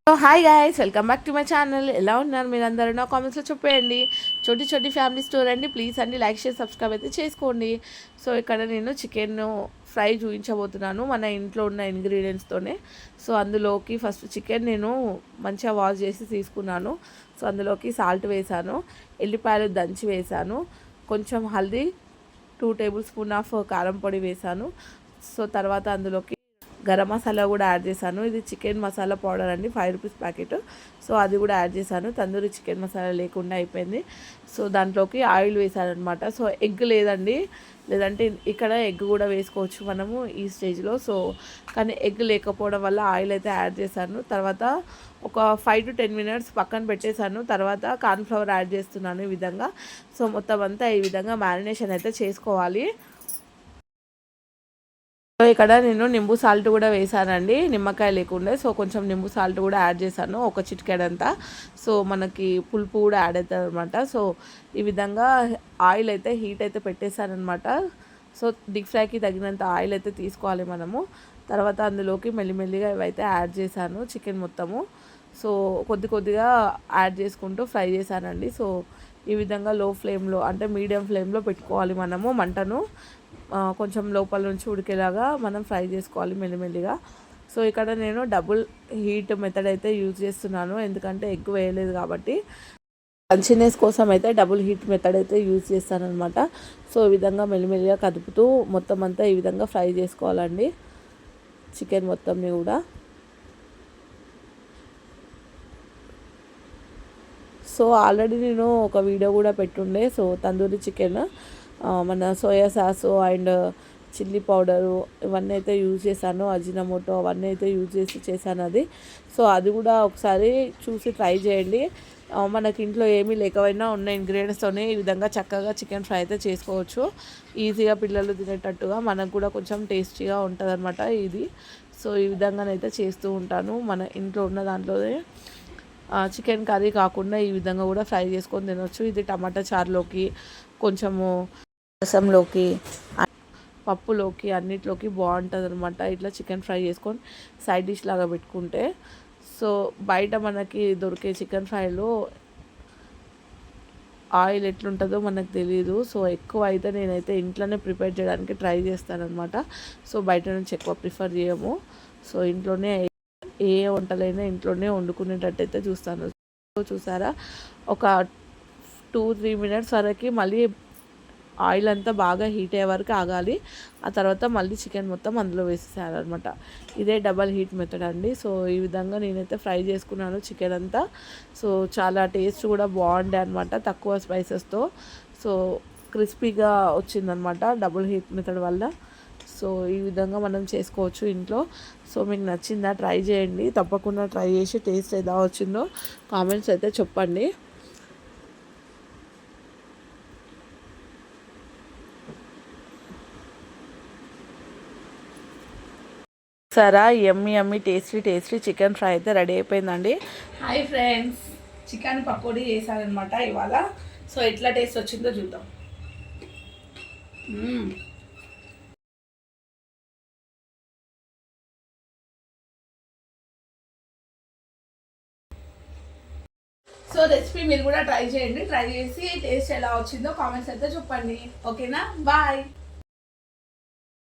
So hi guys, welcome back to my channel. ఎలా ఉన్నారు మీరు అందరూ? నా కామెంట్స్లో చెప్పేయండి. చోటి చోటి ఫ్యామిలీ స్టోర్ అండి. ప్లీజ్ అండి లైక్ షేర్ సబ్స్క్రైబ్ అయితే చేసుకోండి. సో ఇక్కడ నేను చికెన్ ఫ్రై చూపించబోతున్నాను మన ఇంట్లో ఉన్న ఇంగ్రీడియంట్స్తోనే. సో అందులోకి ఫస్ట్ చికెన్ నేను మంచిగా వాష్ చేసి తీసుకున్నాను. సో అందులోకి సాల్ట్ వేసాను, ఎల్లిపాయలు దంచి వేసాను, కొంచెం హల్దీ, 2 టేబుల్ స్పూన్ ఆఫ్ కారం పొడి వేసాను. సో తర్వాత అందులోకి గరం మసాలా కూడా యాడ్ చేశాను. ఇది చికెన్ మసాలా పౌడర్ అండి, 5 రూపీస్ ప్యాకెట్. సో అది కూడా యాడ్ చేశాను. తందూరి చికెన్ మసాలా లేకుండా అయిపోయింది. సో దాంట్లోకి ఆయిల్ వేసాను అనమాట. సో ఎగ్ లేదండి, లేదంటే ఇక్కడ ఎగ్ కూడా వేసుకోవచ్చు మనము ఈ స్టేజ్లో. సో కానీ ఎగ్ లేకపోవడం వల్ల ఆయిల్ అయితే యాడ్ చేశాను. తర్వాత ఒక 5 to 10 మినిట్స్ పక్కన పెట్టేశాను. తర్వాత కార్న్ఫ్లవర్ యాడ్ చేస్తున్నాను ఈ విధంగా. సో మొత్తం అంతా ఈ విధంగా మ్యారినేషన్ అయితే చేసుకోవాలి. సో ఇక్కడ నేను నింబు సాల్ట్ కూడా వేసానండి, నిమ్మకాయ లేకుండే. సో కొంచెం నింబు సాల్ట్ కూడా యాడ్ చేశాను, ఒక చిటికెడంతా. సో మనకి పులుపు కూడా యాడ్ అవుతుంది అనమాట. సో ఈ విధంగా ఆయిల్ అయితే హీట్ అయితే పెట్టేశానమాట. సో డీప్ ఫ్రైకి తగినంత ఆయిల్ అయితే తీసుకోవాలి మనము. తర్వాత అందులోకి మెల్లిమెల్లిగా ఇవైతే యాడ్ చేశాను చికెన్ మొత్తము. సో కొద్దిగా యాడ్ చేసుకుంటూ ఫ్రై చేశానండి. సో ఈ విధంగా లో ఫ్లేమ్లో అంటే మీడియం ఫ్లేమ్లో పెట్టుకోవాలి మనము మంటను. కొంచెం లోపల నుంచి ఉడికేలాగా మనం ఫ్రై చేసుకోవాలి మెల్లిమెల్లిగా. సో ఇక్కడ నేను డబుల్ హీట్ మెథడ్ అయితే యూజ్ చేస్తున్నాను, ఎందుకంటే ఎగ్ వేయలేదు కాబట్టి. క్రంచీనెస్ కోసం అయితే డబుల్ హీట్ మెథడ్ అయితే యూజ్ చేస్తానన్నమాట. సో ఈ విధంగా మెల్లిమెల్లిగా కదుపుతూ మొత్తం అంతా ఈ విధంగా ఫ్రై చేసుకోవాలండి చికెన్ మొత్తంని కూడా. సో ఆల్రెడీ నేను ఒక వీడియో కూడా పెట్టుండే. సో తందూరి చికెన్ మన soya sauce and chilli powder ఇవన్నీ అయితే యూజ్ చేశాను, అజినమోటో అవన్నీ అయితే యూజ్ చేశాను అది. సో అది కూడా ఒకసారి చూసి ట్రై చేయండి. మనకి ఇంట్లో ఏమీ లేకపోయినా ఉన్న ఇంగ్రీడియంట్స్తోనే ఈ విధంగా చక్కగా చికెన్ ఫ్రై అయితే చేసుకోవచ్చు ఈజీగా, పిల్లలు తినేటట్టుగా. మనకు కూడా కొంచెం టేస్టీగా ఉంటుంది అనమాట ఇది. సో ఈ విధంగానైతే చేస్తూ ఉంటాను మన ఇంట్లో ఉన్న దాంట్లోనే. చికెన్ కర్రీ కాకుండా ఈ విధంగా కూడా ఫ్రై చేసుకొని తినవచ్చు. ఇది టమాటా చారులోకి, కొంచెము రసంలోకి, పప్పులోకి, అన్నిట్లోకి బాగుంటుంది అనమాట ఇట్లా చికెన్ ఫ్రై చేసుకొని సైడ్ డిష్ లాగా పెట్టుకుంటే. సో బయట మనకి దొరికే చికెన్ ఫ్రైలో ఆయిల్ ఎట్లుంటుందో మనకు తెలియదు. సో ఎక్కువ అయితే నేనైతే ఇంట్లోనే ప్రిపేర్ చేయడానికి ట్రై చేస్తానన్నమాట. సో బయట నుంచి ఎక్కువ ప్రిఫర్ చేయము. సో ఇంట్లోనే ఏ వంటలైనా ఇంట్లోనే వండుకునేటట్టయితే చూస్తాను. చూసారా, ఒక 2-3 మినిట్స్ వరకు మళ్ళీ ఆయిల్ అంతా బాగా హీట్ అయ్యే వరకు ఆగాలి. ఆ తర్వాత మళ్ళీ చికెన్ మొత్తం అందులో వేసేసారనమాట. ఇదే డబల్ హీట్ మెథడ్ అండి. సో ఈ విధంగా నేనైతే ఫ్రై చేసుకున్నాను చికెన్ అంతా. సో చాలా టేస్ట్ కూడా బాగుండే అనమాట, తక్కువ స్పైసెస్తో. సో క్రిస్పీగా వచ్చిందనమాట డబుల్ హీట్ మెథడ్ వల్ల. సో ఈ విధంగా మనం చేసుకోవచ్చు ఇంట్లో. సో మీకు నచ్చిందా? ట్రై చేయండి, తప్పకుండా ట్రై చేసి టేస్ట్ ఎలా వచ్చిందో కామెంట్స్ అయితే చెప్పండి. సరే, యమ్మీ టేస్టీ చికెన్ ఫ్రై అయితే రెడీ అయిపోయిందండి. హాయ్ ఫ్రెండ్స్, చికెన్ పకోడీ చేశానమాట ఇవాళ. సో ఎట్లా టేస్ట్ వచ్చిందో చూద్దాం. సో రెసిపీ మీరు కూడా ట్రై చేయండి. ట్రై చేసి టేస్ట్ ఎలా వచ్చిందో కామెంట్స్ అయితే చెప్పండి. ఓకేనా? బాయ్.